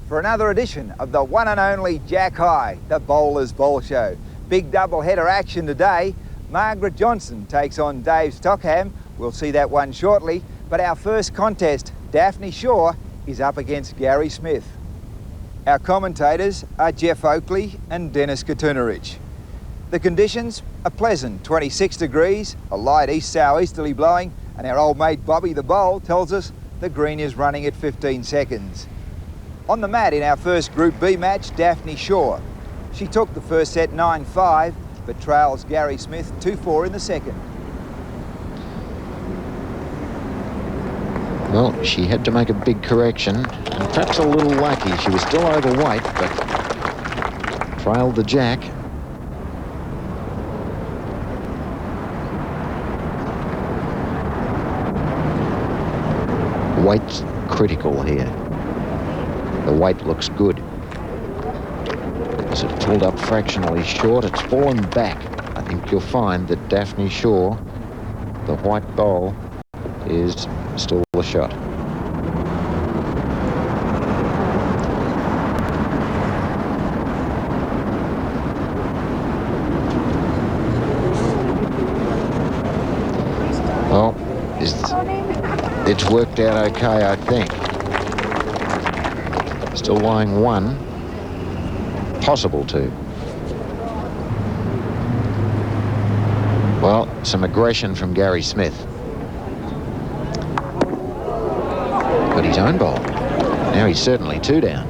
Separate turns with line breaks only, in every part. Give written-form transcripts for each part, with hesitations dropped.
for another edition of the one and only Jack High, the Bowler's Ball Show. Big double-header action today. Margaret Johnston takes on Dave Stockham. We'll see that one shortly. But our first contest, Daphne Shaw, is up against Gary Smith. Our commentators are Jeff Oakley and Dennis Katunarich. The conditions are pleasant, 26 degrees, a light east-southeasterly blowing, and our old mate Bobby the Bowl tells us the green is running at 15 seconds. On the mat in our first Group B match, Daphne Shaw. She took the first set 9-5, but trails Gary Smith 2-4 in the second.
Well, she had to make a big correction, and perhaps a little lucky. She was still overweight, but trailed the jack. Weight's critical here. The weight looks good. As it pulled up fractionally short, it's fallen back. I think you'll find that Daphne Shaw, the white bowl, is still a shot. Well, it's worked out okay, I think. Still lying one. Possible to. Well, some aggression from Gary Smith. Got his own bowl. Now he's certainly two down.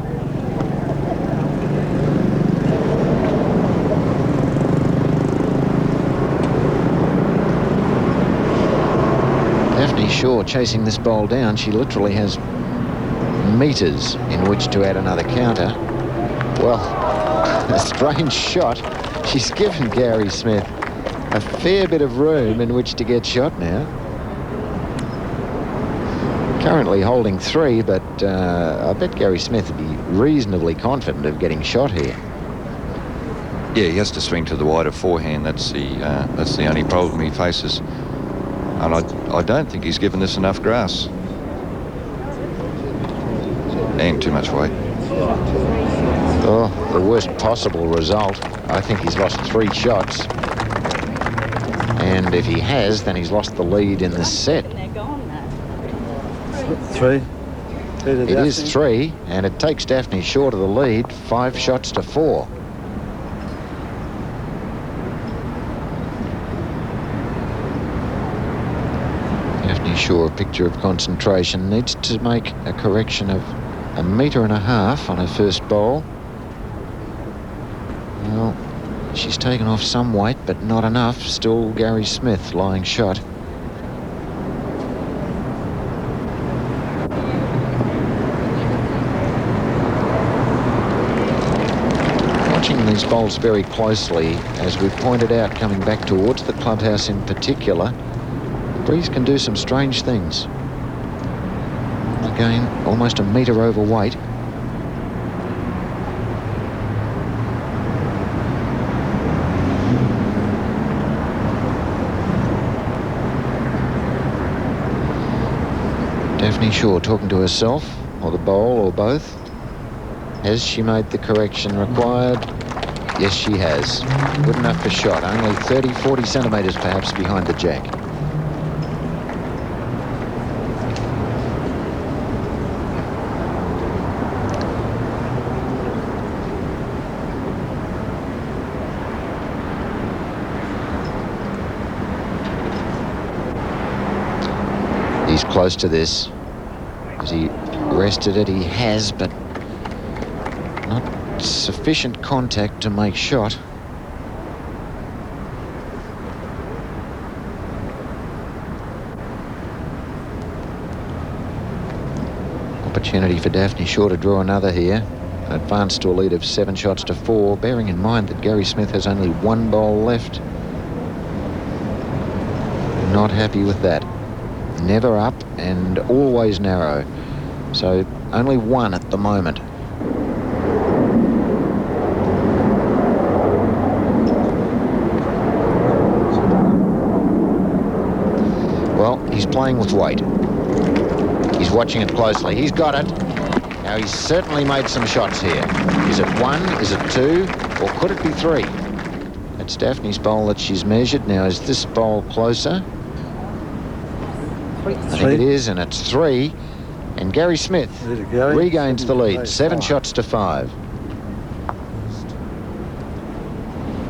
Daphne Shaw chasing this bowl down. She literally has meters in which to add another counter. Well, a strange shot. She's given Gary Smith a fair bit of room in which to get shot now. Currently holding three, but I bet Gary Smith would be reasonably confident of getting shot here.
Yeah, he has to swing to the wider forehand. That's the only problem he faces. And I don't think he's given this enough grass. And too much weight.
Oh, the worst possible result. I think he's lost 3 shots. And if he has, then he's lost the lead in this set.
3.
It is 3, and it takes Daphne Shaw to the lead, 5 shots to 4. Daphne Shaw, a picture of concentration, needs to make a correction of 1.5 meters on her first bowl. Well, she's taken off some weight, but not enough. Still Gary Smith lying shot. Watching these bowls very closely, as we pointed out, coming back towards the clubhouse in particular, the breeze can do some strange things. Again, almost 1 meter overweight. Daphne Shaw talking to herself, or the bowl, or both. Has she made the correction required? Yes, she has. Good enough for shot. Only 30, 40 centimetres perhaps behind the jack. He's close to this. Has he rested it? He has, but not sufficient contact to make shot. Opportunity for Daphne Shaw to draw another here. Advance to a lead of 7 shots to 4, bearing in mind that Gary Smith has only 1 bowl left. Not happy with that. Never up and always narrow. So only 1 at the moment. Well, he's playing with weight. He's watching it closely. He's got it. Now, he's certainly made some shots here. Is it 1? Is it 2? Or could it be 3? It's Daphne's bowl that she's measured. Now, is this bowl closer? I think it is, and it's 3. And Gary Smith regains the lead, 7 shots to 5.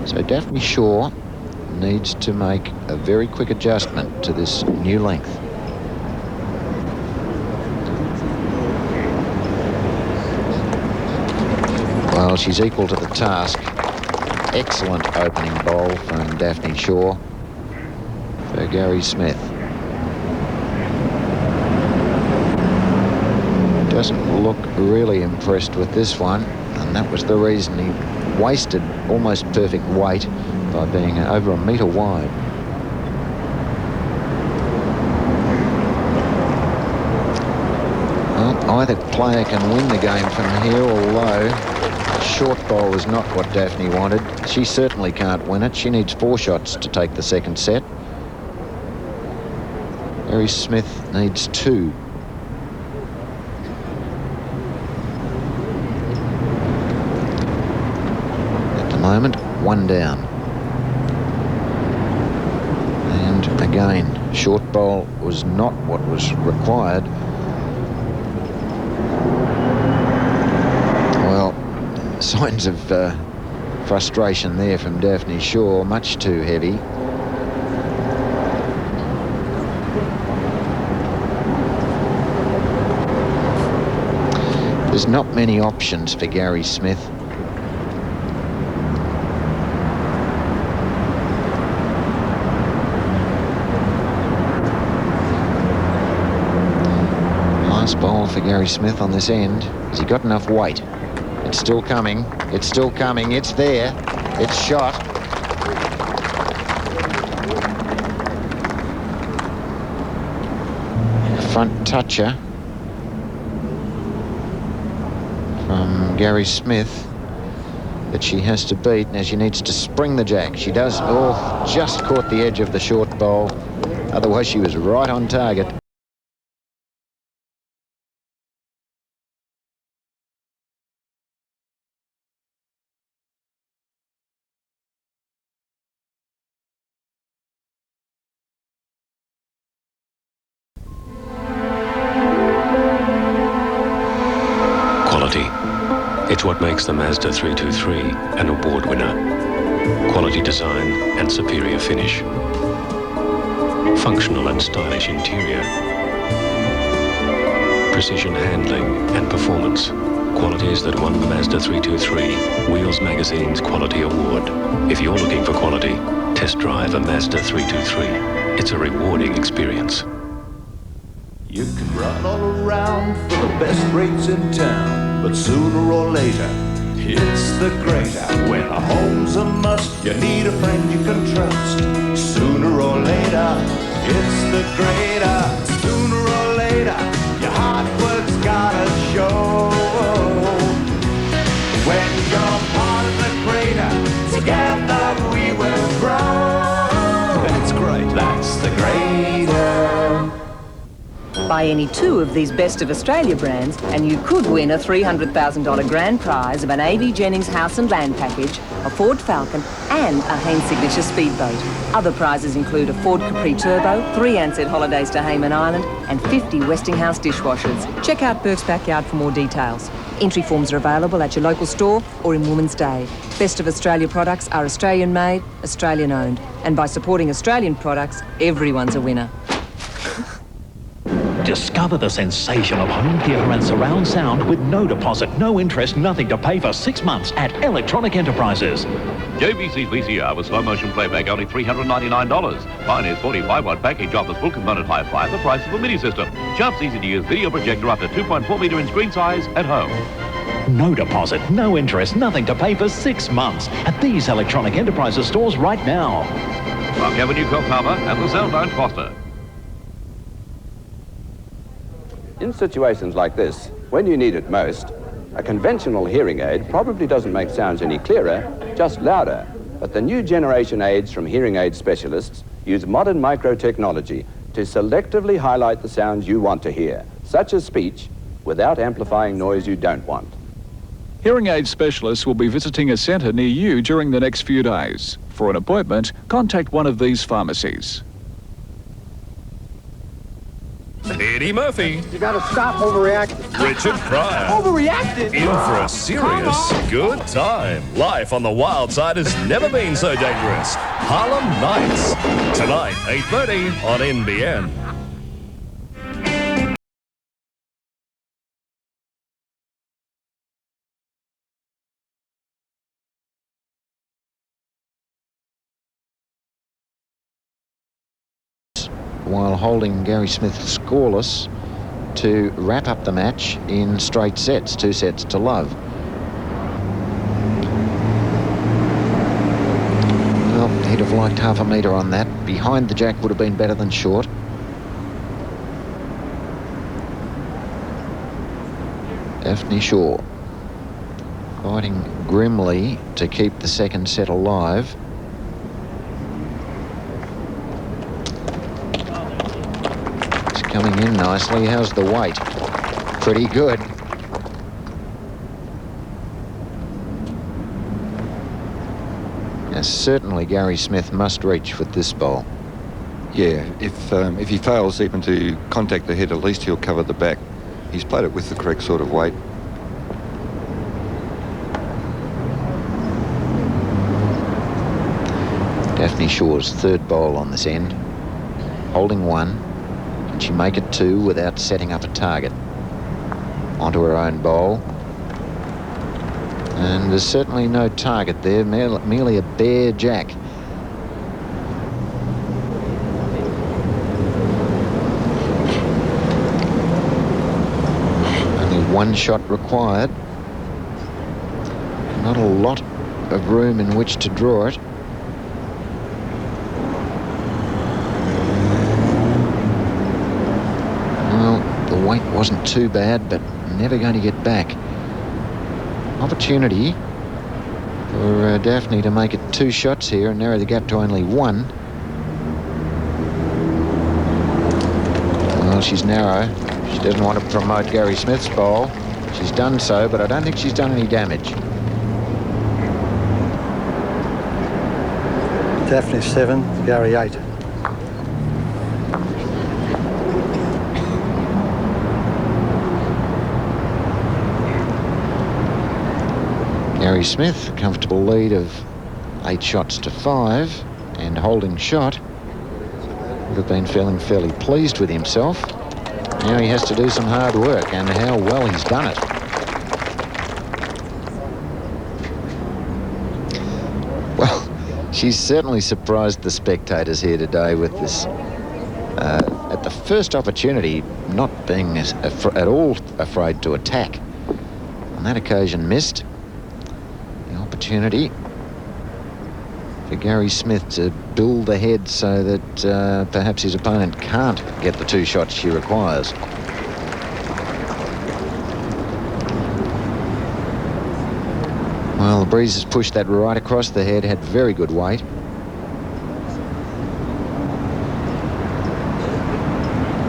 So Daphne Shaw needs to make a very quick adjustment to this new length. Well, she's equal to the task. Excellent opening bowl from Daphne Shaw for Gary Smith. Doesn't look really impressed with this one, and that was the reason he wasted almost perfect weight by being over 1 metre wide. Well, either player can win the game from here, although a short bowl is not what Daphne wanted. She certainly can't win it. She needs 4 shots to take the second set. Gary Smith needs 2. Moment, 1 down. And again, short bowl was not what was required. Well, signs of frustration there from Daphne Shaw, much too heavy. There's not many options for Gary Smith. Bowl for Gary Smith on this end. Has he got enough weight? It's still coming. It's still coming. It's there. It's shot. Front toucher from Gary Smith that she has to beat. Now she needs to spring the jack. She does. Oh, just caught the edge of the short bowl. Otherwise she was right on target.
It's what makes the Mazda 323 an award winner. Quality design and superior finish. Functional and stylish interior. Precision handling and performance. Qualities that won the Mazda 323 Wheels Magazine's Quality Award. If you're looking for quality, test drive a Mazda 323. It's a rewarding experience.
You can run all around for the best rates in town. But sooner or later, it's the greater. When a home's a must, you need a friend you can trust. Sooner or later, it's the greater. Sooner or later, your hard work's gotta show. When you're part of the greater, together we will grow. That's great. That's the greater.
Buy any 2 of these Best of Australia brands and you could win a $300,000 grand prize of an A.V. Jennings house and land package, a Ford Falcon and a Haynes Signature speedboat. Other prizes include a Ford Capri Turbo, 3 Ansett holidays to Hayman Island and 50 Westinghouse dishwashers. Check out Burke's Backyard for more details. Entry forms are available at your local store or in Women's Day. Best of Australia products are Australian made, Australian owned. And by supporting Australian products, everyone's a winner.
Discover the sensation of home theatre and surround sound with no deposit, no interest, nothing to pay for 6 months at Electronic Enterprises.
JVC's VCR with slow motion playback only $399. Pioneer's 45-watt package offers full component hi-fi at the price of a mini system. Sharp's easy-to-use video projector up to 2.4 metre in screen size at home.
No deposit, no interest, nothing to pay for 6 months at these Electronic Enterprises stores right now.
Park Avenue, Coffs Harbour and the Sound Lounge, Foster.
In situations like this, when you need it most, a conventional hearing aid probably doesn't make sounds any clearer, just louder. But the new generation aids from hearing aid specialists use modern micro technology to selectively highlight the sounds you want to hear, such as speech, without amplifying noise you don't want.
Hearing aid specialists will be visiting a centre near you during the next few days. For an appointment, contact one of these pharmacies.
Eddie Murphy.
You gotta stop overreacting.
Richard Pryor.
Overreacted?
In for a serious good time. Life on the wild side has never been so dangerous. Harlem Nights. Tonight, 8:30 on NBN.
While holding Gary Smith scoreless to wrap up the match in straight sets, 2 sets to love. Well, he'd have liked half a metre on that. Behind the jack would have been better than short. Daphne Shaw fighting grimly to keep the second set alive. Coming in nicely. How's the weight? Pretty good. Now, certainly Gary Smith must reach with this bowl.
Yeah, if he fails even to contact the head, at least he'll cover the back. He's played it with the correct sort of weight.
Daphne Shaw's third bowl on this end. Holding one. Can she make it 2 without setting up a target? Onto her own bowl. And there's certainly no target there, merely a bare jack. Only 1 shot required. Not a lot of room in which to draw it. The weight wasn't too bad, but never going to get back. Opportunity for Daphne to make it 2 shots here and narrow the gap to only 1. Well, she's narrow. She doesn't want to promote Gary Smith's bowl. She's done so, but I don't think she's done any damage.
Daphne 7, Gary 8.
Gary Smith, a comfortable lead of 8 shots to 5, and holding shot. Would have been feeling fairly pleased with himself. Now he has to do some hard work, and how well he's done it. Well, she's certainly surprised the spectators here today with this, at the first opportunity, not being at all afraid to attack. On that occasion, missed. Opportunity for Gary Smith to build ahead so that perhaps his opponent can't get the 2 shots she requires. Well, the breeze has pushed that right across the head, had very good weight.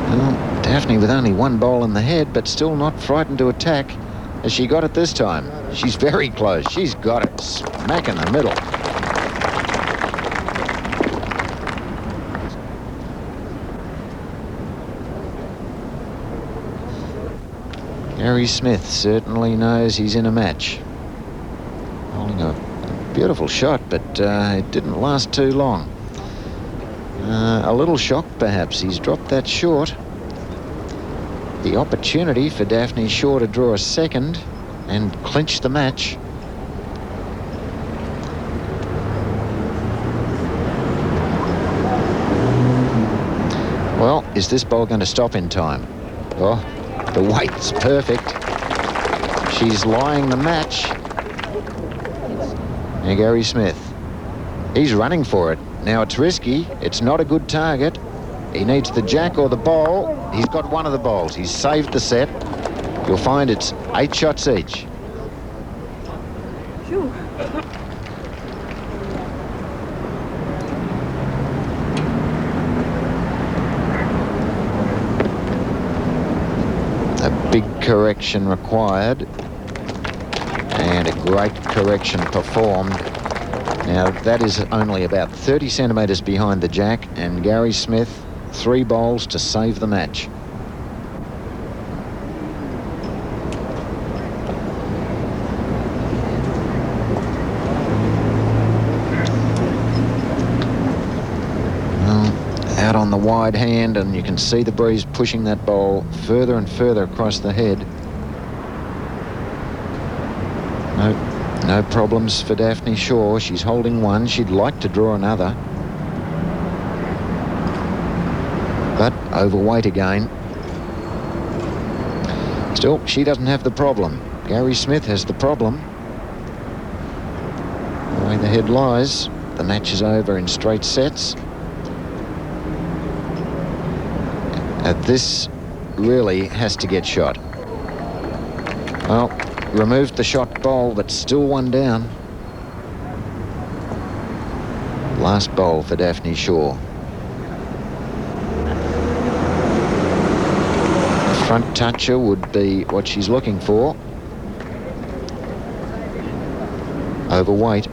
Well, Daphne with only 1 bowl in the head, but still not frightened to attack. Has she got it this time? She's very close. She's got it smack in the middle. Gary Smith certainly knows he's in a match. Holding a beautiful shot, but it didn't last too long. A little shocked, perhaps. He's dropped that short. The opportunity for Daphne Shaw to draw a second and clinch the match. Well, is this bowl going to stop in time? Oh, the weight's perfect. She's lying the match. Now Gary Smith. He's running for it. Now it's risky. It's not a good target. He needs the jack or the bowl. He's got one of the bowls. He's saved the set. You'll find it's 8 shots each. A big correction required, and a great correction performed. Now, that is only about 30 centimetres behind the jack, and Gary Smith, 3 bowls to save the match. Out on the wide hand, and you can see the breeze pushing that bowl further and further across the head. No problems for Daphne Shaw. She's holding one. She'd like to draw another, but overweight again. Still, she doesn't have the problem. Gary Smith has the problem. The way the head lies, the match is over in straight sets. This really has to get shot. Well, removed the shot bowl, but still one down. Last bowl for Daphne Shaw. A front toucher would be what she's looking for. Overweight.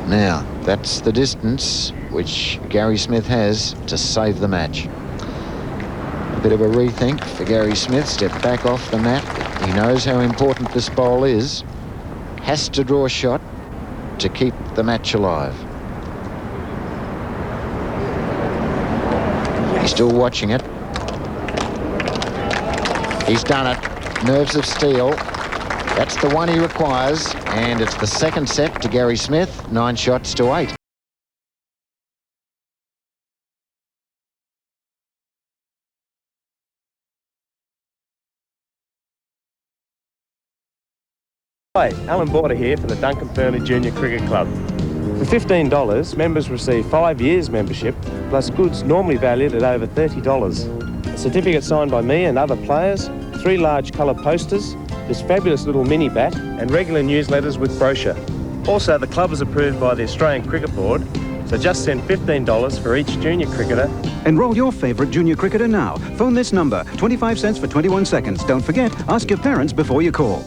Now, that's the distance which Gary Smith has to save the match. A bit of a rethink for Gary Smith. Step back off the mat. He knows how important this bowl is. Has to draw a shot to keep the match alive. He's still watching it. He's done it. Nerves of steel. That's the one he requires, and it's the second set to Gary Smith. 9 shots to 8.
Hi, Alan Border here for the Duncan Burnley Junior Cricket Club. For $15, members receive 5 years membership, plus goods normally valued at over $30. A certificate signed by me and other players, 3 large colour posters, this fabulous little mini bat, and regular newsletters with brochure. Also, the club is approved by the Australian Cricket Board, so just send $15 for each junior cricketer.
Enroll your favourite junior cricketer now. Phone this number, 25 cents for 21 seconds. Don't forget, ask your parents before you call.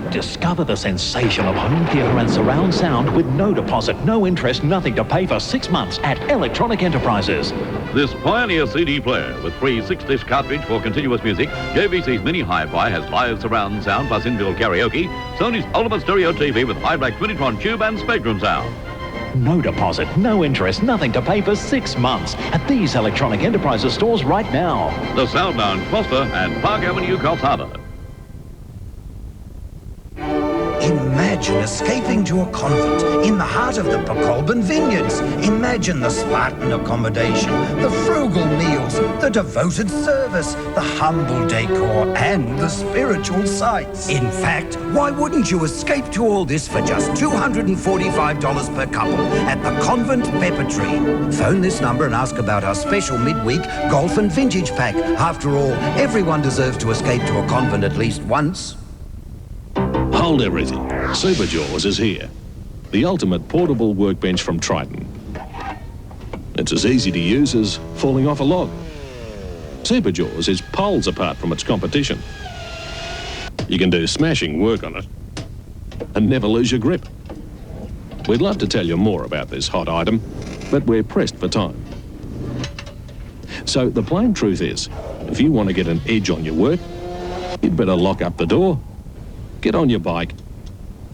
Discover the sensation of home theatre and surround sound with no deposit, no interest, nothing to pay for 6 months at Electronic Enterprises.
This Pioneer CD player with free 6-disc cartridge for continuous music, JVC's Mini Hi-Fi has live surround sound plus inbuilt karaoke, Sony's Ultimate Stereo TV with high-black Trinitron tube and Spectrum sound.
No deposit, no interest, nothing to pay for 6 months at these Electronic Enterprises stores right now.
The Sound Lounge, Gloucester and Park Avenue, Coffs Harbour.
Imagine escaping to a convent in the heart of the Pacolban Vineyards. Imagine the Spartan accommodation, the frugal meals, the devoted service, the humble decor, and the spiritual sights. In fact, why wouldn't you escape to all this for just $245 per couple at the Convent Pepper Tree? Phone this number and ask about our special midweek golf and vintage pack. After all, everyone deserves to escape to a convent at least once.
Hold everything. Super Jaws is here. The ultimate portable workbench from Triton. It's as easy to use as falling off a log. Super Jaws is poles apart from its competition. You can do smashing work on it and never lose your grip. We'd love to tell you more about this hot item, but we're pressed for time. So the plain truth is, if you want to get an edge on your work, you'd better lock up the door, get on your bike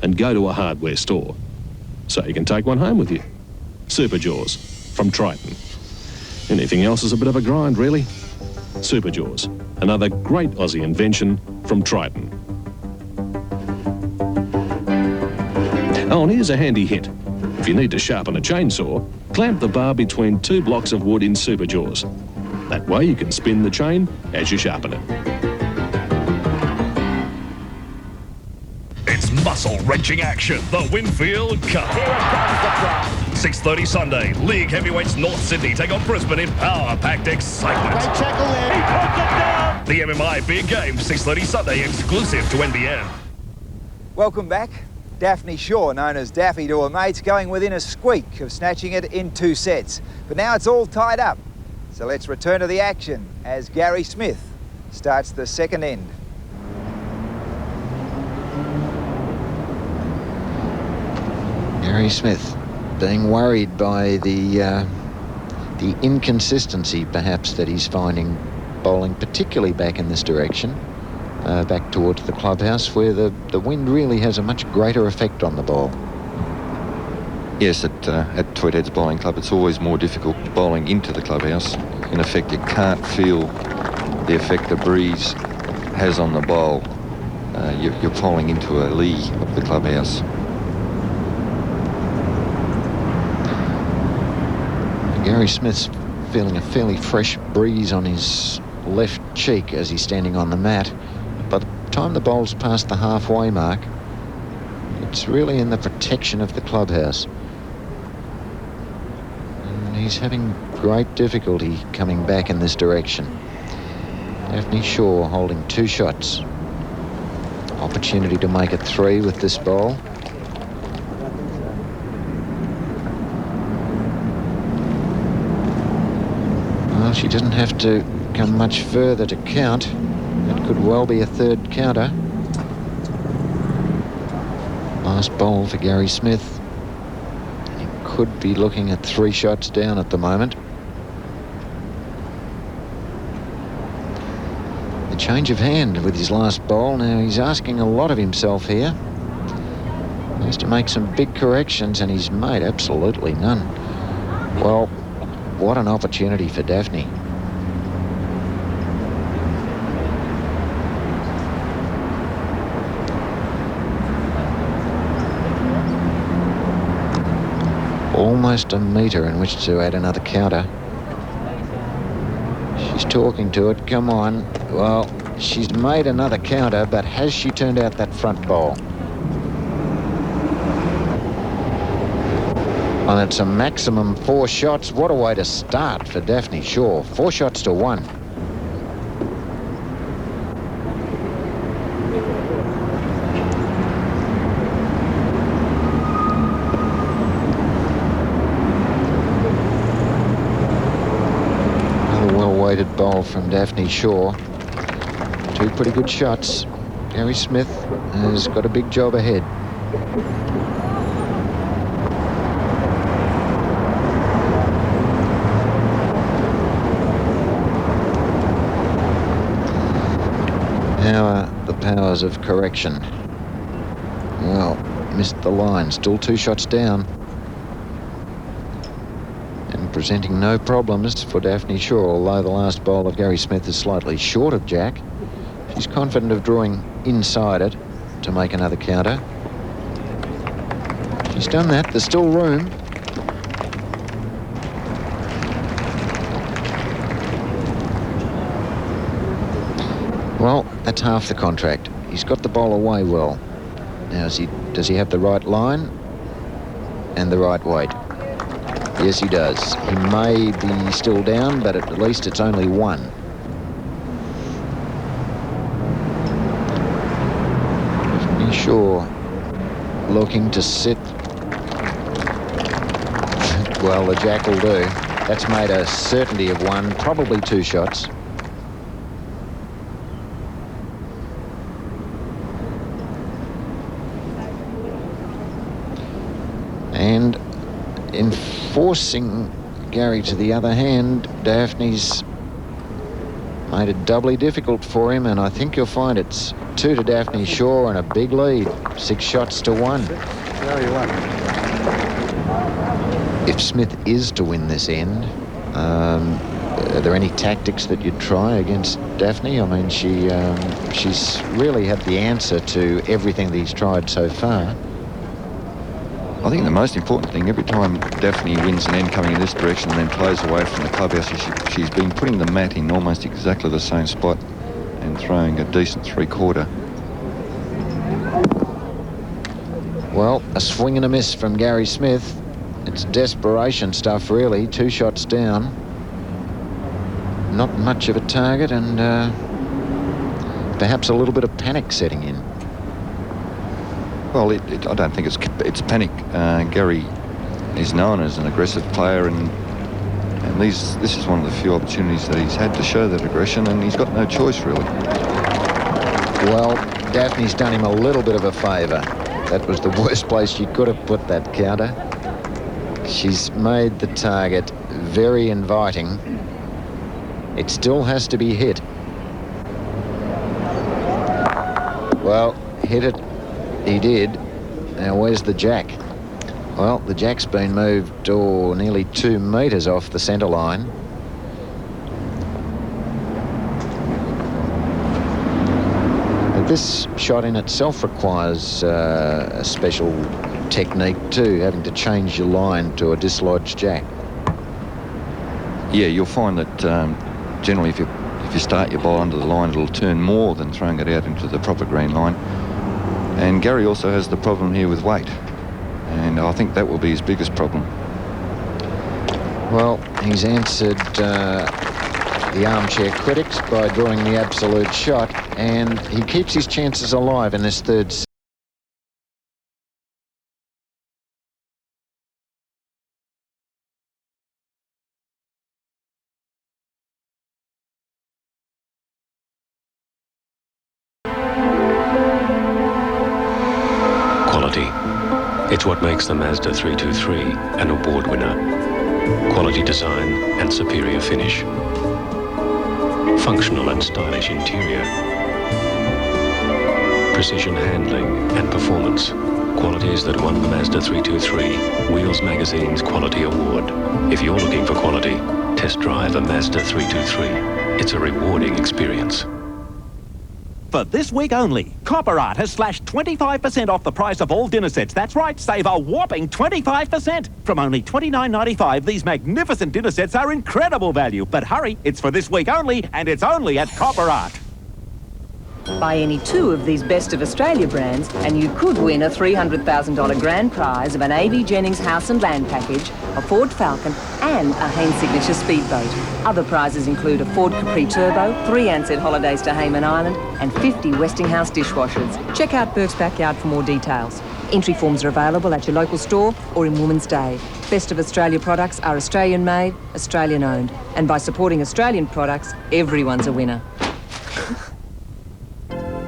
and go to a hardware store so you can take one home with you. Super Jaws from Triton. Anything else is a bit of a grind, really. Super Jaws, another great Aussie invention from Triton. Oh, and here's a handy hint. If you need to sharpen a chainsaw, clamp the bar between 2 blocks of wood in Super Jaws. That way you can spin the chain as you sharpen it.
Muscle-wrenching action, the Winfield Cup. Here comes the crowd. 6:30 Sunday, League Heavyweights North Sydney take on Brisbane in power-packed excitement.
Great tackle there. He puts it down.
The MMI Big Game, 6:30 Sunday, exclusive to NBN.
Welcome back. Daphne Shaw, known as Daffy to her mates, going within a squeak of snatching it in 2 sets. But now it's all tied up. So let's return to the action as Gary Smith starts the second end.
Gary Smith being worried by the inconsistency perhaps that he's finding bowling, particularly back in this direction, back towards the clubhouse, where the wind really has a much greater effect on the ball.
Yes, at Tweedhead's Bowling Club, it's always more difficult bowling into the clubhouse. In effect, you can't feel the effect the breeze has on the bowl. You're falling into a lee of the clubhouse.
Gary Smith's feeling a fairly fresh breeze on his left cheek as he's standing on the mat. By the time the bowl's past the halfway mark, it's really in the protection of the clubhouse. And he's having great difficulty coming back in this direction. Daphne Shaw holding 2 shots. Opportunity to make it 3 with this bowl. Well, she doesn't have to come much further to count. That could well be a 3rd counter. Last bowl for Gary Smith. He could be looking at 3 shots down at the moment. The change of hand with his last bowl. Now he's asking a lot of himself here. He has to make some big corrections, and he's made absolutely none. Well, what an opportunity for Daphne. Almost a metre in which to add another counter. She's talking to it, come on. Well, she's made another counter, but has she turned out that front bowl? And it's a maximum 4 shots. What a way to start for Daphne Shaw. 4 shots to 1. Another well-weighted bowl from Daphne Shaw. 2 pretty good shots. Gary Smith has got a big job ahead. How are the powers of correction? Well, missed the line. Still 2 shots down. And presenting no problems for Daphne Shaw, although the last bowl of Gary Smith is slightly short of Jack. She's confident of drawing inside it to make another counter. She's done that. There's still room. Well, that's half the contract. He's got the bowl away well. Now, does he have the right line and the right weight? Yes, he does. He may be still down, but at least it's only 1. Daphne Shaw looking to sit. Well, the Jack will do. That's made a certainty of 1, probably 2 shots. And in forcing Gary to the other hand, Daphne's made it doubly difficult for him, and I think you'll find it's 2 to Daphne Shaw and a big lead, 6 shots to 1. If Smith is to win this end, are there any tactics that you'd try against Daphne? I mean, she's really had the answer to everything that he's tried so far.
I think the most important thing, every time Daphne wins an end coming in this direction and then plays away from the clubhouse, she's been putting the mat in almost exactly the same spot and throwing a decent 3/4.
Well, a swing and a miss from Gary Smith. It's desperation stuff, really. 2 shots down. Not much of a target, and perhaps a little bit of panic setting in.
Well, I don't think it's panic. Gary is known as an aggressive player, and And this is one of the few opportunities that he's had to show that aggression, and he's got no choice, really.
Well, Daphne's done him a little bit of a favour. That was the worst place she could have put that counter. She's made the target very inviting. It still has to be hit. Well, hit it he did. Now, where's the jack? Well, the jack's been moved nearly 2 metres off the centre line. This shot in itself requires a special technique too, having to change your line to a dislodged jack.
Yeah, you'll find that generally if you start your ball under the line, it'll turn more than throwing it out into the proper green line. And Gary also has the problem here with weight, and I think that will be his biggest problem.
Well, he's answered the armchair critics by drawing the absolute shot, and he keeps his chances alive in this third set.
Quality. It's what makes the Mazda 323 an award winner. Quality design and superior finish. Functional and stylish interior. Precision handling and performance. Qualities that won the Mazda 323 Wheels Magazine's Quality Award. If you're looking for quality, test drive a Mazda 323. It's a rewarding experience.
For this week only, Copper Art has slashed 25% off the price of all dinner sets. That's right, save a whopping 25%. From only $29.95, these magnificent dinner sets are incredible value. But hurry, it's for this week only, and it's only at Copper Art.
Buy any 2 of these Best of Australia brands and you could win a $300,000 grand prize of an A.B. Jennings house and land package, a Ford Falcon and a Haynes Signature speedboat. Other prizes include a Ford Capri Turbo, 3 Ansett holidays to Hayman Island and 50 Westinghouse dishwashers. Check out Burke's Backyard for more details. Entry forms are available at your local store or in Women's Day. Best of Australia products are Australian made, Australian owned. And by supporting Australian products, everyone's a winner.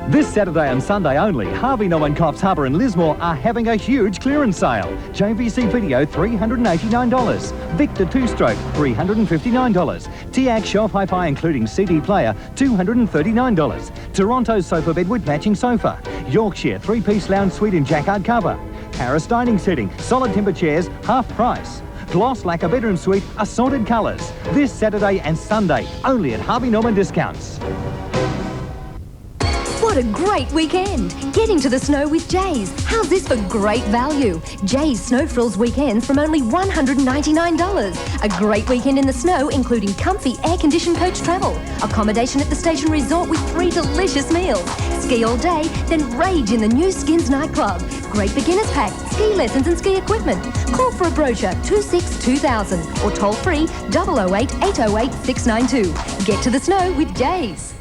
This Saturday and Sunday only, Harvey Norman Coffs Harbour and Lismore are having a huge clearance sale. JVC Video, $389. Victor 2-stroke, $359. TIAC Shelf Hi-Fi including CD player, $239. Toronto sofa bed with matching sofa. Yorkshire 3-piece lounge suite in jacquard cover. Paris dining setting, solid timber chairs, half price. Gloss lacquer bedroom suite, assorted colours. This Saturday and Sunday, only at Harvey Norman Discounts.
What a great weekend! Getting to the snow with Jay's. How's this for great value? Jay's Snow Frills weekends from only $199. A great weekend in the snow, including comfy air-conditioned coach travel, accommodation at the station resort with 3 delicious meals, ski all day, then rage in the new Skins nightclub. Great beginners pack, ski lessons and ski equipment. Call for a brochure 262000 or toll free 008 808 692. Get to the snow with Jay's.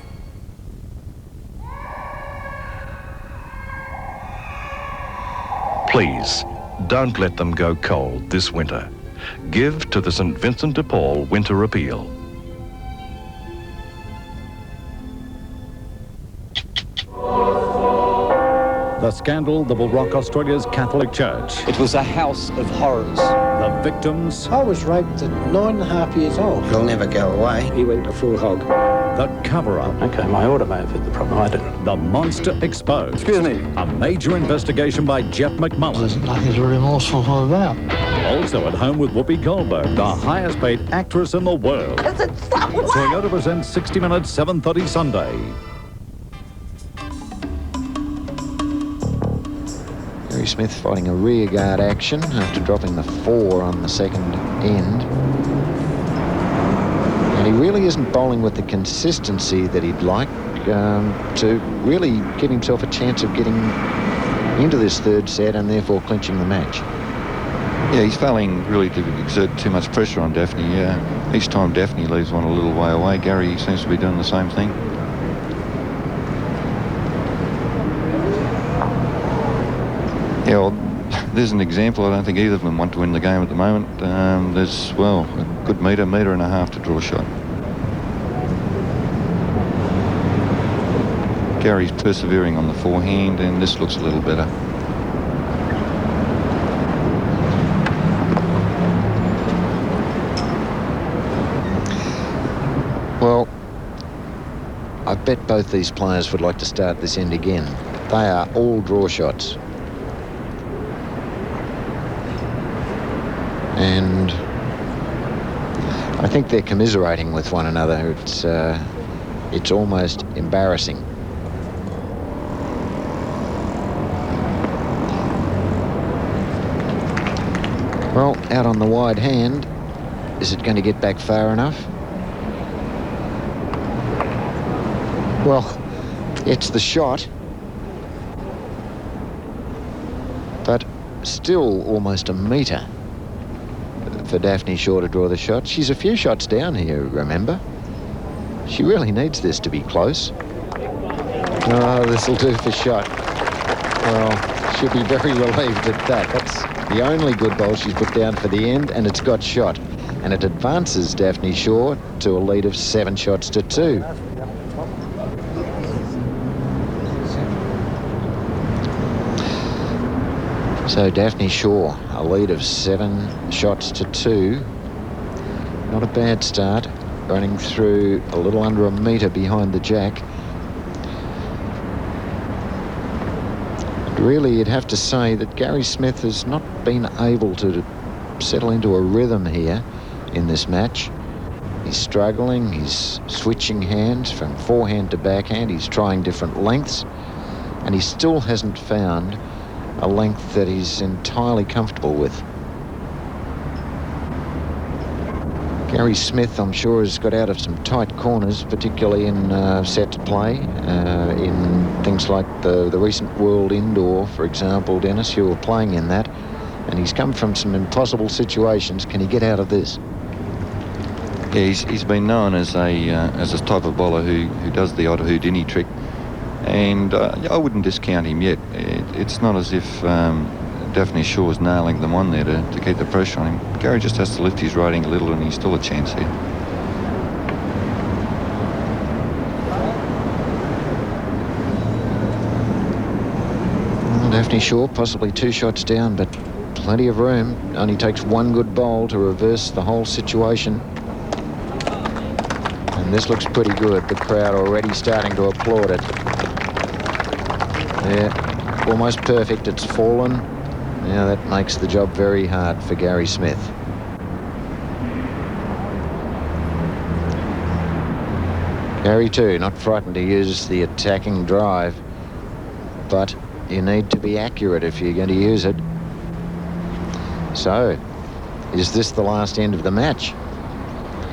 Please, don't let them go cold this winter. Give to the St Vincent de Paul Winter Appeal.
The scandal that will rock Australia's Catholic Church.
It was a house of horrors.
The victims.
I was raped at 9.5 years old.
It'll never go away.
He went a full hog.
The cover-up.
Okay, my order may have hit the problem. I didn't.
The monster exposed.
Excuse me.
A major investigation by Jeff McMullen.
There's nothing to be remorseful about.
Also at home with Whoopi Goldberg, the highest paid actress in the world. Toyota presents 60 Minutes, 7:30 Sunday.
Gary Smith fighting a rearguard action after dropping the 4 on the second end. And he really isn't bowling with the consistency that he'd like to really give himself a chance of getting into this third set and therefore clinching the match.
Yeah, he's failing really to exert too much pressure on Daphne. Each time Daphne leaves one a little way away, Gary seems to be doing the same thing. Yeah, well, there's an example. I don't think either of them want to win the game at the moment. There's, well, a good metre and a half to draw shot. Gary's persevering on the forehand, and this looks a little better.
Well, I bet both these players would like to start this end again. They are all draw shots. And I think they're commiserating with one another. It's almost embarrassing. Well, out on the wide hand, is it going to get back far enough? Well, it's the shot, but still almost a metre for Daphne Shaw to draw the shot. She's a few shots down here, remember? She really needs this to be close. Oh, this'll do for shot. Well, she'll be very relieved at that. That's the only good bowl she's put down for the end, and it's got shot. And it advances Daphne Shaw to a lead of 7 shots to 2. So Daphne Shaw, a lead of 7 shots to 2. Not a bad start, running through a little under a metre behind the jack. And really, you'd have to say that Gary Smith has not been able to settle into a rhythm here in this match. He's struggling, he's switching hands from forehand to backhand, he's trying different lengths, and he still hasn't found a length that he's entirely comfortable with. Gary Smith, I'm sure, has got out of some tight corners, particularly in set play, in things like the recent World Indoor, for example, Dennis, you were playing in that, and he's come from some impossible situations. Can he get out of this?
Yeah, he's been known as a type of bowler who does the odd Houdini trick. And I wouldn't discount him yet. It's not as if Daphne Shaw's nailing them on there to keep the pressure on him. Gary just has to lift his rating a little, and he's still a chance here.
Well, Daphne Shaw possibly 2 shots down, but plenty of room. Only takes 1 good bowl to reverse the whole situation. And this looks pretty good. The crowd already starting to applaud it. Yeah, almost perfect. It's fallen. Now that makes the job very hard for Gary Smith. Gary too, not frightened to use the attacking drive, but you need to be accurate if you're going to use it. So, is this the last end of the match?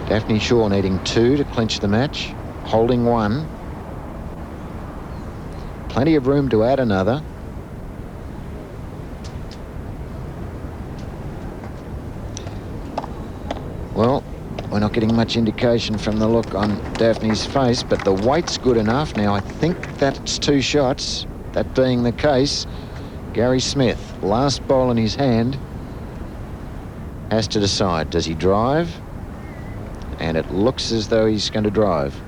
Daphne Shaw needing 2 to clinch the match, holding 1. Plenty of room to add another. Well, we're not getting much indication from the look on Daphne's face, but the weight's good enough. Now, I think that's 2 shots. That being the case, Gary Smith, last bowl in his hand, has to decide. Does he drive? And it looks as though he's going to drive.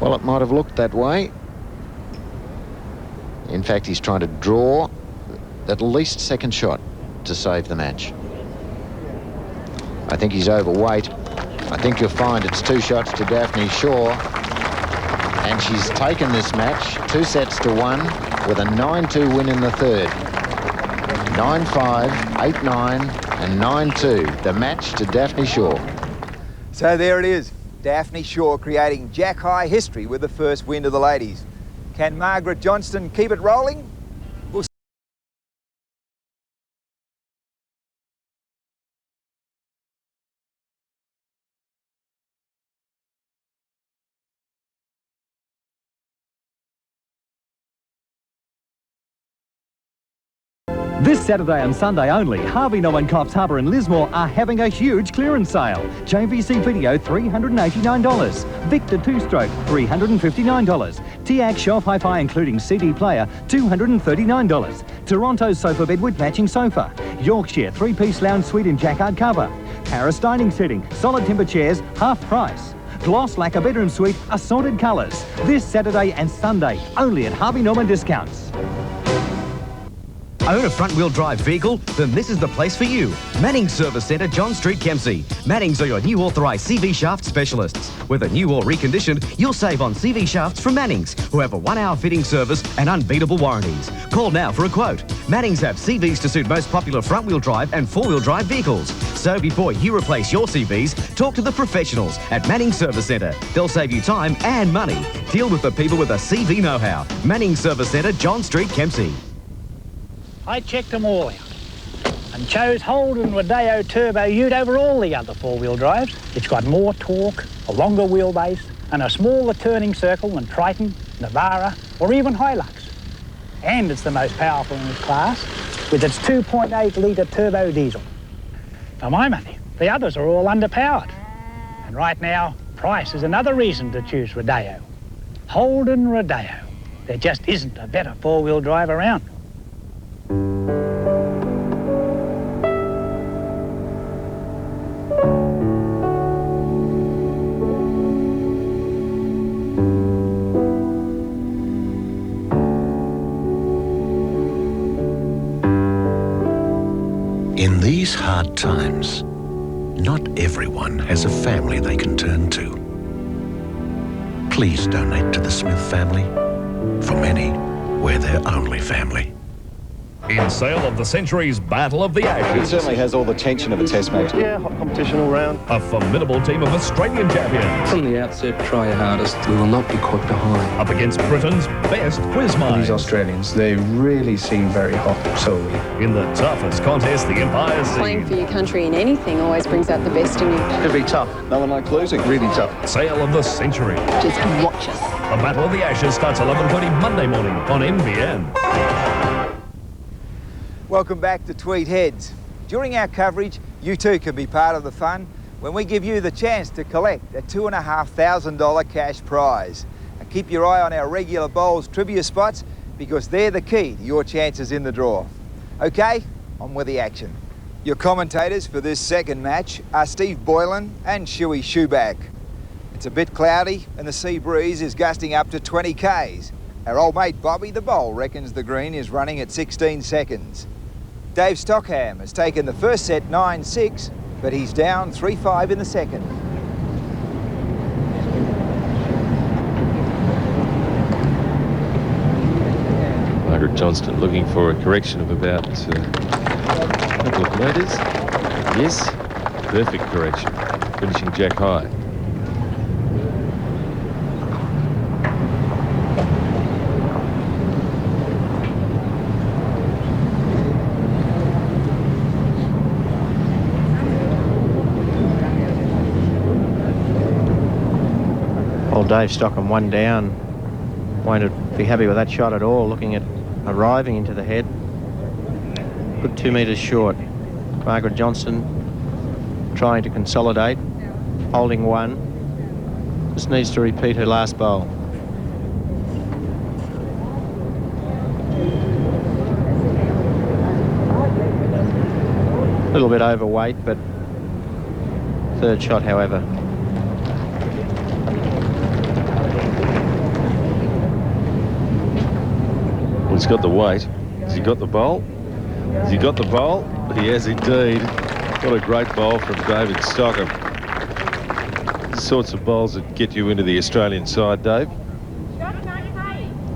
Well, it might have looked that way. In fact, he's trying to draw at least 2nd shot to save the match. I think he's overweight. I think you'll find it's 2 shots to Daphne Shaw. And she's taken this match 2 sets to 1 with a 9-2 win in the 3rd. 9-5, 8-9 and 9-2. The match to Daphne Shaw.
So there it is. Daphne Shaw creating jack-high history with the first win of the ladies. Can Margaret Johnston keep it rolling?
This Saturday and Sunday only, Harvey Norman Coffs Harbour and Lismore are having a huge clearance sale. JVC Video $389, Victor 2-stroke $359, TAC Shelf Hi-Fi including CD player, $239. Toronto sofa bed with matching sofa. Yorkshire 3-piece lounge suite in jacquard cover. Paris dining setting, solid timber chairs, half price. Gloss lacquer bedroom suite, assorted colours. This Saturday and Sunday, only at Harvey Norman Discounts.
Own a front-wheel drive vehicle? Then this is the place for you. Manning's Service Centre, John Street, Kempsey. Manning's are your new authorised CV shaft specialists. Whether new or reconditioned, you'll save on CV shafts from Manning's, who have a 1-hour fitting service and unbeatable warranties. Call now for a quote. Manning's have CVs to suit most popular front-wheel drive and 4-wheel drive vehicles. So before you replace your CVs, talk to the professionals at Manning's Service Centre. They'll save you time and money. Deal with the people with a CV know-how. Manning's Service Centre, John Street, Kempsey.
I checked them all out and chose Holden Rodeo Turbo Ute over all the other 4-wheel drives. It's got more torque, a longer wheelbase and a smaller turning circle than Triton, Navara or even Hilux. And it's the most powerful in its class with its 2.8 litre turbo diesel. For my money, the others are all underpowered. And right now, price is another reason to choose Rodeo. Holden Rodeo. There just isn't a better 4-wheel drive around.
In these hard times, not everyone has a family they can turn to. Please donate to the Smith family. For many, we're their only family.
In Sale of the Century's Battle of the Ashes.
It certainly has all the tension of a test match.
Yeah, hot competition all round.
A formidable team of Australian champions.
From the outset, try your hardest. We will not be caught behind.
Up against Britain's best quiz minds.
These Australians, they really seem very hot, so are we.
In the toughest contest the Empire's seen.
Playing for your country in anything always brings out the best in you.
Could be tough. No one likes losing. Really tough.
Sale of the Century.
Just watch us.
The Battle of the Ashes starts 11:20 Monday morning on NBN.
Welcome back to Tweed Heads. During our coverage, you too can be part of the fun when we give you the chance to collect a $2,500 cash prize. And keep your eye on our regular bowls trivia spots because they're the key to your chances in the draw. Okay, on with the action. Your commentators for this second match are Steve Boylan and Shuey Shoeback. It's a bit cloudy and the sea breeze is gusting up to 20 k's. Our old mate Bobby the Bowl reckons the green is running at 16 seconds. Dave Stockham has taken the first set 9-6, but he's down 3-5 in the second.
Margaret Johnston looking for a correction of about a couple of metres. Yes, perfect correction. Finishing jack high.
Dave Stockham one down. Won't be happy with that shot at all, looking at arriving into the head. Good 2 metres short. Margaret Johnston trying to consolidate, holding one. Just needs to repeat her last bowl. A little bit overweight, but third shot, however.
He's got the weight. Has he got the bowl? Has he got the bowl? He has indeed. What a great bowl from David Stockham. The sorts of bowls that get you into the Australian side, Dave.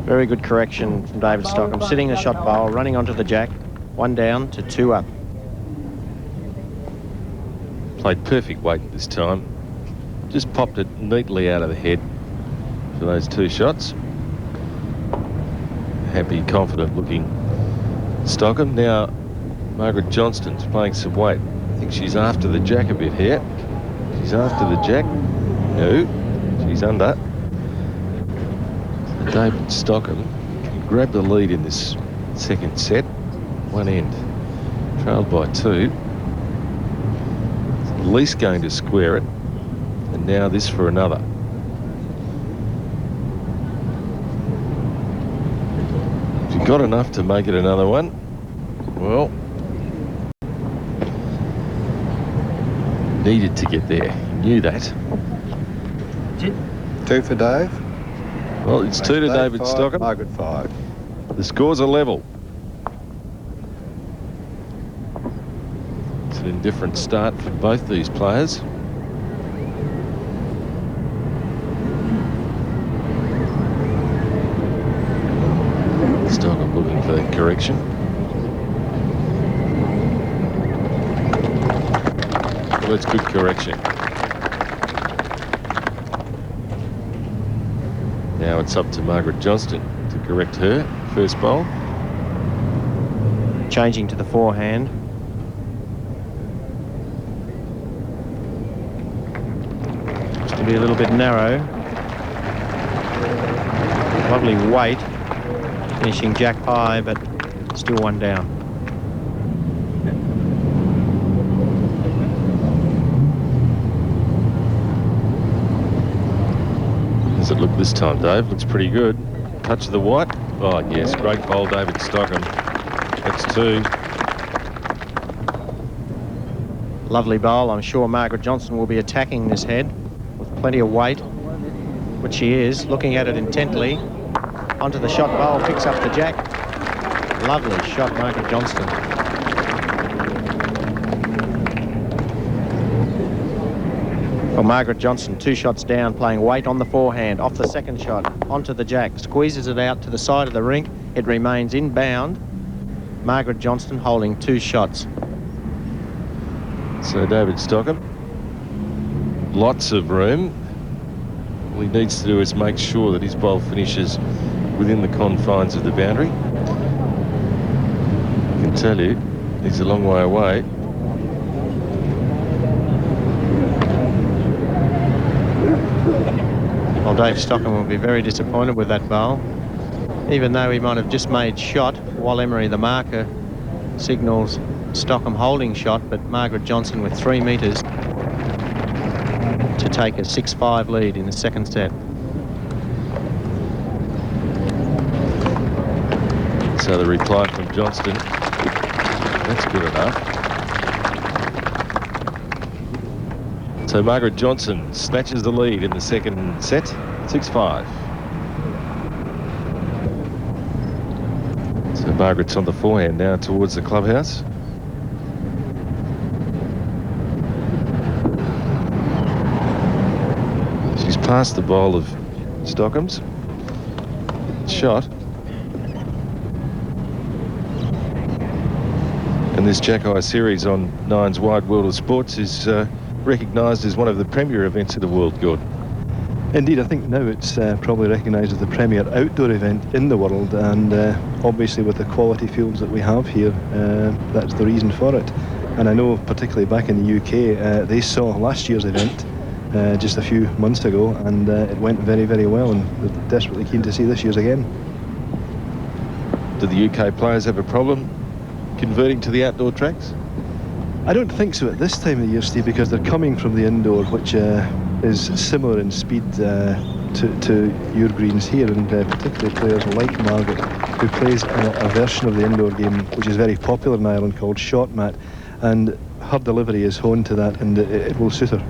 Very good correction from David Stockham. Sitting the shot bowl, running onto the jack. 1 down to 2 up.
Played perfect weight this time. Just popped it neatly out of the head for those 2 shots. Happy, confident looking Stockham. Now Margaret Johnston's playing some weight. I think she's after the jack a bit here. She's after the jack. No, she's under. So David Stockham can grab the lead in this second set. One end, trailed by 2. At least going to square it. And now this for another.
got enough to make it another one. Well, needed to get there. Knew that.
2 for Dave.
Well, it's 2 to David
5,
Stockham.
Margaret 5.
The scores are level. It's an indifferent start for both these players. Stockham looking for that correction. Well, that's good correction. Now it's up to Margaret Johnston to correct her first bowl.
Changing to the forehand. Looks to be a little bit narrow. Lovely weight. Finishing jack high, but still one down.
Does it look this time, Dave? Looks pretty good. Touch of the white. Oh, yes. Great bowl, David Stockham. That's 2.
Lovely bowl. I'm sure Margaret Johnston will be attacking this head with plenty of weight, which she is. Looking at it intently. Onto the shot bowl, picks up the jack. Lovely shot, Margaret Johnston. For Margaret Johnston, 2 shots down, playing weight on the forehand, off the second shot, onto the jack, squeezes it out to the side of the rink. It remains inbound. Margaret Johnston holding 2 shots.
So David Stockham, lots of room. All he needs to do is make sure that his bowl finishes within the confines of the boundary. I can tell you, he's a long way away.
Well, Dave Stockham will be very disappointed with that bowl. Even though he might have just made shot, while Emery, the marker, signals Stockham holding shot, but Margaret Johnston with 3 metres to take a 6-5 lead in the second set.
So the reply from Johnston, that's good enough. So Margaret Johnston snatches the lead in the second set, 6-5. So Margaret's on the forehand now towards the clubhouse. She's past the bowl of Stockham's. Shot. And this Jack Eye series on Nine's Wide World of Sports is recognised as one of the premier events of the world, Gordon.
Indeed, I think now it's probably recognised as the premier outdoor event in the world, and obviously with the quality fields that we have here, that's the reason for it. And I know particularly back in the UK, they saw last year's event just a few months ago, and it went very, very well, and they're desperately keen to see this year's again.
Do the UK players have a problem converting to the outdoor tracks?
I don't think so at this time of the year, Steve, because they're coming from the indoor, which is similar in speed to your greens here, and particularly players like Margaret, who plays a version of the indoor game which is very popular in Ireland called shot mat, and her delivery is honed to that, and it will suit her.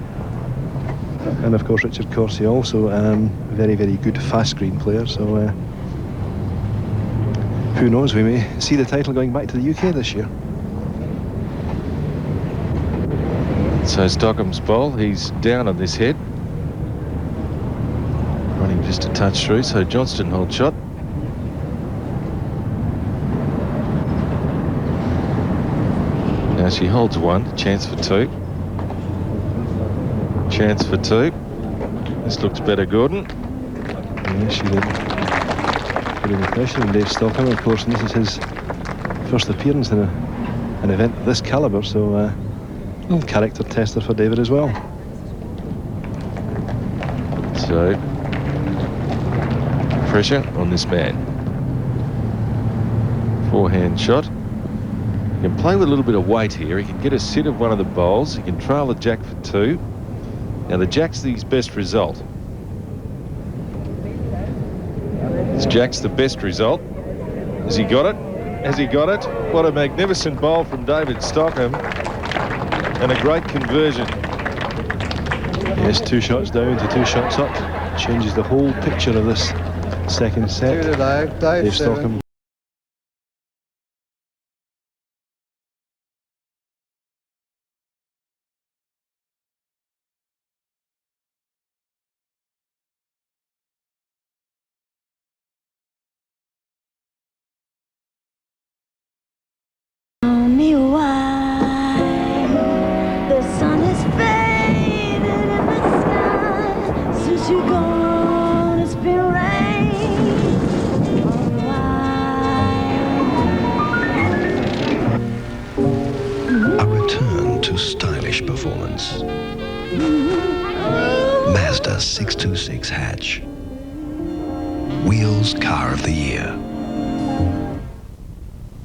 And of course Richard Corsie also, very, very good fast green player, so who knows, we may see the title going back to the UK this year.
So Stockham's bowl, he's down on this head. Running just a touch through, so Johnston holds shot. Now she holds 1, chance for 2. Chance for 2. This looks better, Gordon.
Yeah, she did. Put in the pressure on Dave Stockham, of course, and this is his first appearance in an event of this calibre, so a little character tester for David as well.
So, pressure on this man. Forehand shot. He can play with a little bit of weight here. He can get a sit of one of the bowls. He can trail the jack for 2. Now the jack's his best result. This jack's the best result. Has he got it? Has he got it? What a magnificent bowl from David Stockham. And a great conversion.
Yes, 2 shots down to 2 shots up. Changes the whole picture of this second set.
2 to Dave.
Dave Stockham.
Tell me why the sun is faded in the sky since you're gone. It's been rain.
A return to stylish performance. Mazda 626 hatch. Wheels Car of the Year.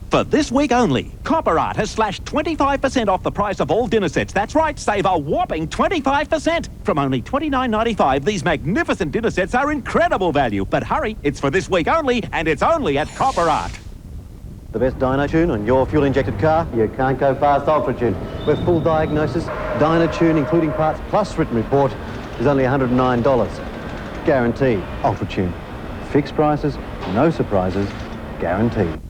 For this week only, Copper Art has slashed 25% off the price of all dinner sets. That's right, save a whopping 25%. From only $29.95, these magnificent dinner sets are incredible value. But hurry, it's for this week only, and it's only at Copper Art.
The best dyno tune on your fuel-injected car? You can't go past Ultra Tune. With full diagnosis, dyno tune including parts plus written report is only $109. Guaranteed. Ultra Tune. Fixed prices, no surprises, guaranteed.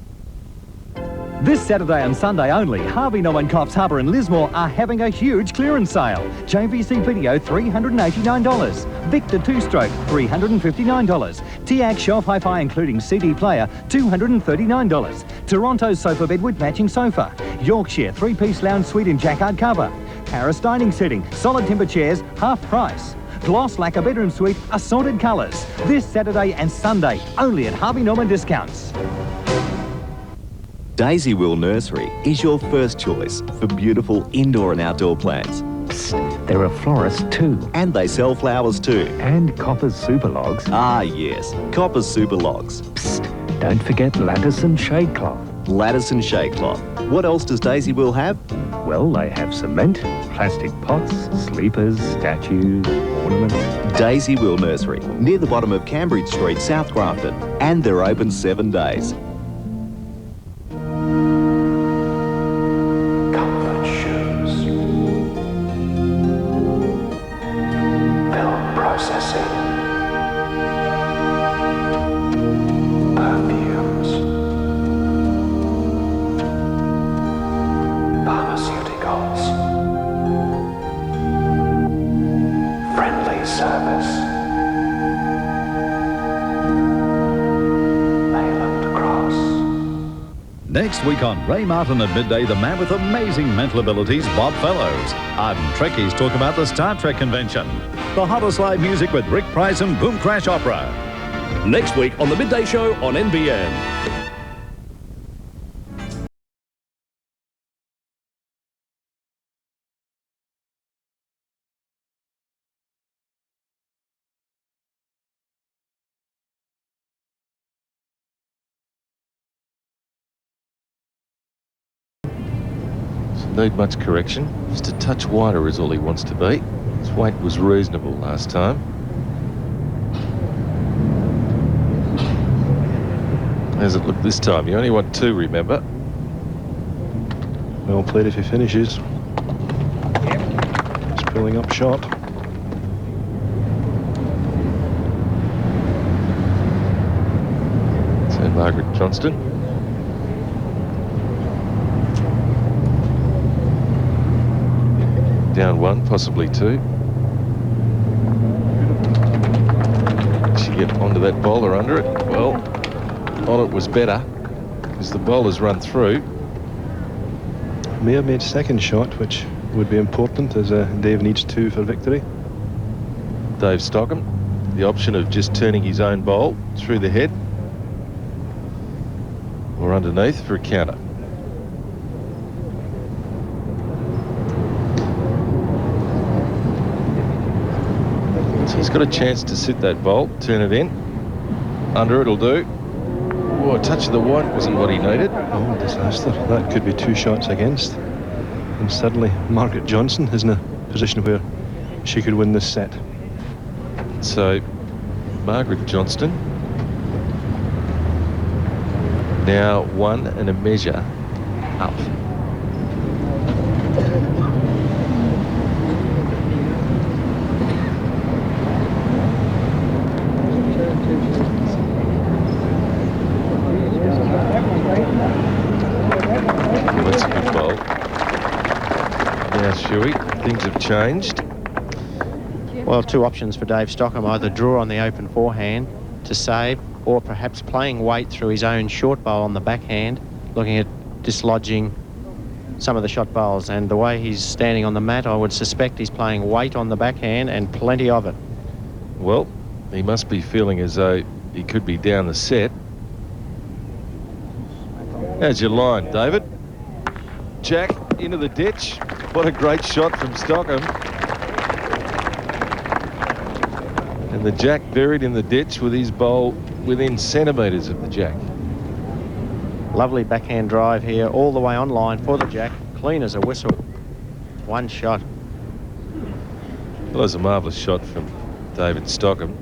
This Saturday and Sunday only, Harvey Norman Coffs Harbour and Lismore are having a huge clearance sale. JVC Video, $389. Victor 2-stroke, $359. TAG Shelf Hi-Fi including CD player, $239. Toronto sofa bed with matching sofa. Yorkshire 3-piece lounge suite in jacquard cover. Paris dining setting, solid timber chairs, half price. Gloss lacquer bedroom suite, assorted colours. This Saturday and Sunday, only at Harvey Norman Discounts.
Daisy Will Nursery is your first choice for beautiful indoor and outdoor plants.
Psst, they're a florist too.
And they sell flowers too.
And Copper's Super Logs.
Ah yes, Copper's Super Logs.
Psst, don't forget lattice and shade cloth.
Lattice and shade cloth. What else does Daisy Will have?
Well, they have cement, plastic pots, sleepers, statues, ornaments.
Daisy Will Nursery, near the bottom of Cambridge Street, South Grafton. And they're open 7 days.
Next week on Ray Martin at midday, the man with amazing mental abilities, Bob Fellows. Ardent Trekkies talk about the Star Trek convention. The hottest live music with Rick Price and Boom Crash Opera.
Next week on The Midday Show on NBN.
Need much correction. Just a touch wider is all he wants to be. His weight was reasonable last time. How's it look this time? You only want 2, remember?
Well played if he finishes. He's pulling up short.
So Margaret Johnston. Down 1, possibly 2. She get onto that bowler under it? Well, on it was better, because the bowler's run through.
May have made second shot, which would be important, as Dave needs 2 for victory.
Dave Stockham, the option of just turning his own bowl through the head or underneath for a counter. He's got a chance to sit that bowl, turn it in. Under it'll do. Oh, a touch of the white wasn't what he needed.
Oh, disaster. That could be 2 shots against. And suddenly Margaret Johnston is in a position where she could win this set.
So, Margaret Johnston Now 1 and a measure up. That's a good bowl. Now, Shuey, things have changed.
Well, two options for Dave Stockham, either draw on the open forehand to save, or perhaps playing weight through his own short bowl on the backhand, looking at dislodging some of the shot bowls. And the way he's standing on the mat, I would suspect he's playing weight on the backhand, and plenty of it.
Well, he must be feeling as though he could be down the set. How's your line, David? Jack into the ditch. What a great shot from Stockham. And the Jack buried in the ditch with his bowl within centimetres of the Jack.
Lovely backhand drive here, all the way on line for the Jack. Clean as a whistle. One shot.
Well, that was a marvellous shot from David Stockham.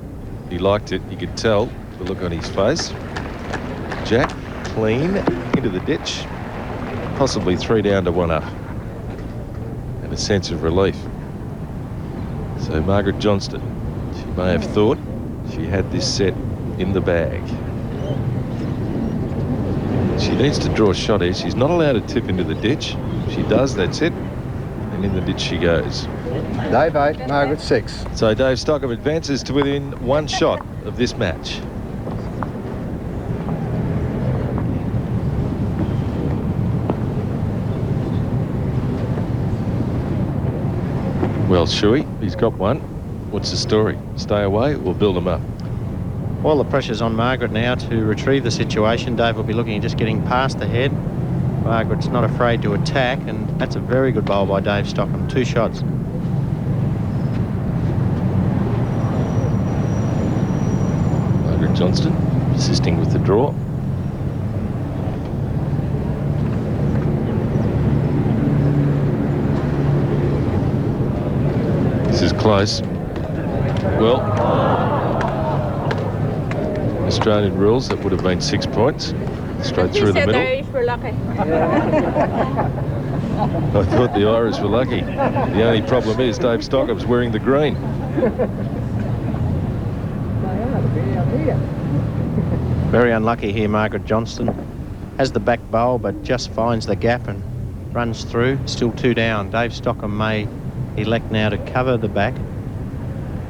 He liked it, you could tell, the look on his face. Jack, clean, into the ditch. Possibly 3 down to 1 up. And a sense of relief. So Margaret Johnston, she may have thought she had this set in the bag. She needs to draw a shot here. She's not allowed to tip into the ditch. If she does, that's it. And in the ditch she goes.
Dave 8, Margaret 6.
So Dave Stockham advances to within 1 shot of this match. Well, Shuey, he's got one. What's the story? Stay away, we'll build him up.
Well, the pressure's on Margaret now to retrieve the situation. Dave will be looking at just getting past the head. Margaret's not afraid to attack, and that's a very good bowl by Dave Stockham. 2 shots.
Margaret Johnston assisting with the draw. This is close. Well, Australian rules, that would have been 6 points. Straight through the middle.
The Irish were lucky.
I thought the Irish were lucky. The only problem is Dave Stockham's wearing the green.
Very unlucky here, Margaret Johnston. Has the back bowl, but just finds the gap and runs through. Still 2 down. Dave Stockham may elect now to cover the back.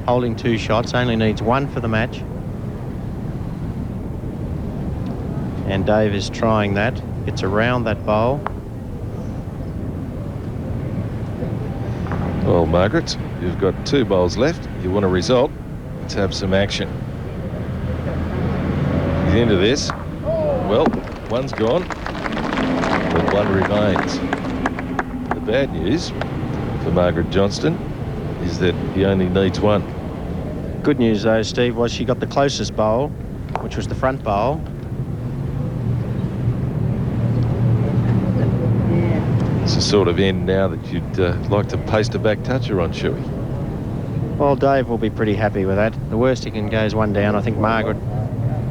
Holding 2 shots, only needs 1 for the match. And Dave is trying that. It's around that bowl.
Well, Margaret, you've got 2 bowls left. You want a result? Let's have some action. He's into this. Well, 1's gone, but 1 remains. The bad news for Margaret Johnston is that he only needs 1.
Good news though, Steve, was she got the closest bowl, which was the front bowl.
It's the sort of end now that you'd like to paste a back toucher on, Shuey.
Well, Dave will be pretty happy with that. The worst he can go is 1 down. I think Margaret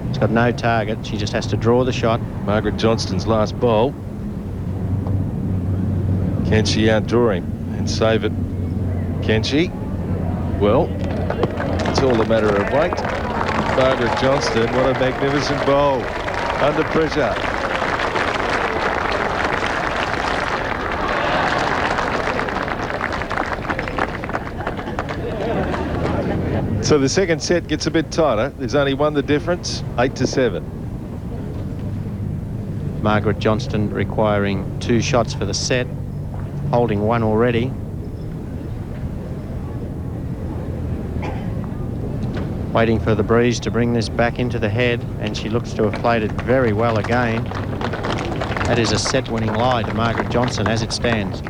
has got no target. She just has to draw the shot.
Margaret Johnston's last bowl. Can she outdraw him and save it? Can she? Well, it's all a matter of weight. Margaret Johnston, what a magnificent bowl. Under pressure. So the second set gets a bit tighter. There's only 1 the difference, 8-7.
Margaret Johnston requiring 2 shots for the set, holding 1 already. Waiting for the breeze to bring this back into the head, and she looks to have played it very well again. That is a set-winning lie to Margaret Johnston as it stands.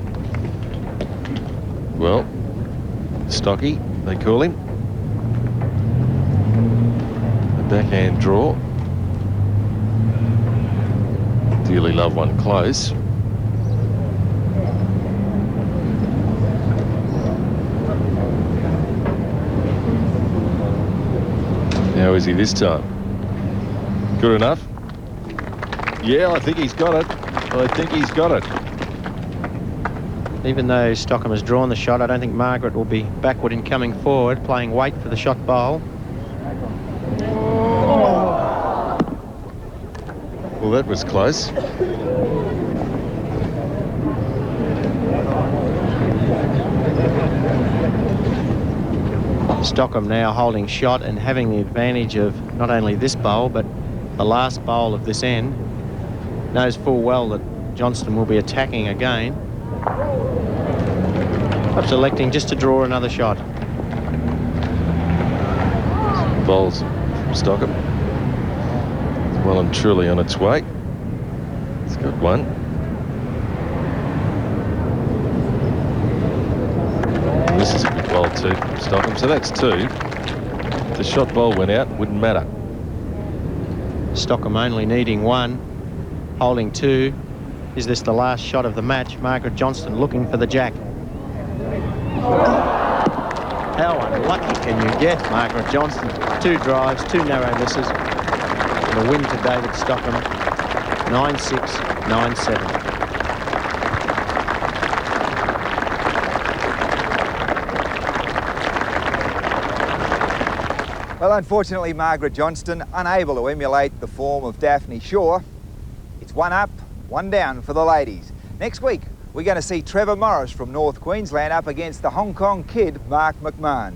Well, Stocky, they call him. Backhand draw. Dearly love 1 close. How is he this time? Good enough? Yeah, I think he's got it. I think he's got it.
Even though Stockham has drawn the shot, I don't think Margaret will be backward in coming forward, playing weight for the shot bowl.
Well, that was close.
Stockham now holding shot and having the advantage of not only this bowl, but the last bowl of this end. Knows full well that Johnston will be attacking again. Perhaps electing just to draw another shot.
Bowls from Stockham. Well and truly on its way. It's got one. This is a good bowl too from Stockham. So that's two. If the shot bowl went out, wouldn't matter.
Stockham only needing one, holding two. Is this the last shot of the match? Margaret Johnston looking for the jack. How unlucky can you get, Margaret Johnston? 2 drives, 2 narrow misses. And a win to David Stockham, 9-6, 9-7.
Well, unfortunately, Margaret Johnston unable to emulate the form of Daphne Shaw. It's 1 up, 1 down for the ladies. Next week, we're going to see Trevor Morris from North Queensland up against the Hong Kong kid, Mark McMahon.